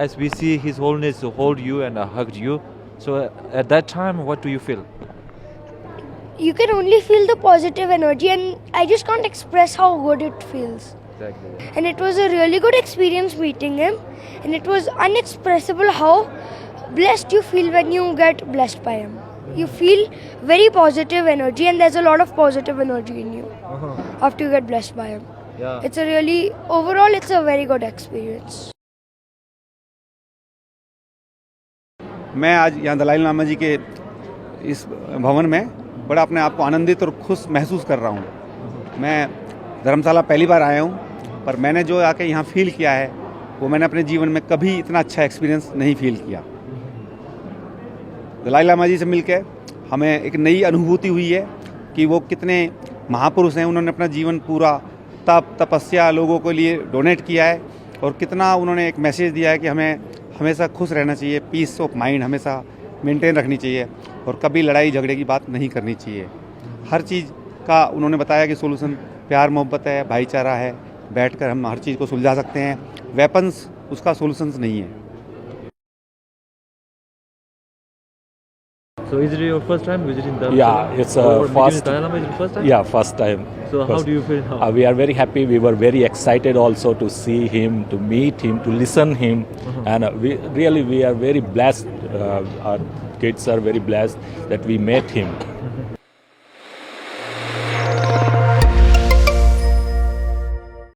as we see His Holiness hold you and hugged you. So at that time, what do you feel? You can only feel the positive energy, and I just can't express how good it feels. Exactly. And it was a really good experience meeting him, and it was unexpressible how blessed you feel when you get blessed by him. You feel very positive energy, and there's a lot of positive energy in you after you get blessed by him. Yeah. It's a really, overall, it's a very good experience. मैं आज यहाँ दलाई लामा जी के इस भवन में बड़ा अपने आप को आनंदित और खुश महसूस कर रहा हूँ। मैं धर्मशाला पहली बार आया हूँ, पर मैंने जो आके यहाँ फील किया है वो मैंने अपने जीवन में कभी इतना अच्छा एक्सपीरियंस नहीं फील किया। दलाई लामा जी से मिलकर हमें एक नई अनुभूति हुई है कि वो कितने महापुरुष हैं। उन्होंने अपना जीवन पूरा तपस्या लोगों के लिए डोनेट किया है, और कितना उन्होंने एक मैसेज दिया है कि हमें हमेशा खुश रहना चाहिए, पीस ऑफ माइंड हमेशा मेंटेन रखनी चाहिए, और कभी लड़ाई झगड़े की बात नहीं करनी चाहिए। हर चीज़ का उन्होंने बताया कि सोल्यूशन प्यार मोहब्बत है, भाईचारा है, बैठकर हम हर चीज़ को सुलझा सकते हैं। वेपन्स उसका सोल्यूशंस नहीं है। So is it your first time visiting the? Yeah, it's first. Dalai Lama is your first time. Yeah, first time. So how do you feel now? We are very happy. We were very excited also to see him, to meet him, to listen him, and we are very blessed. Our kids are very blessed that we met him.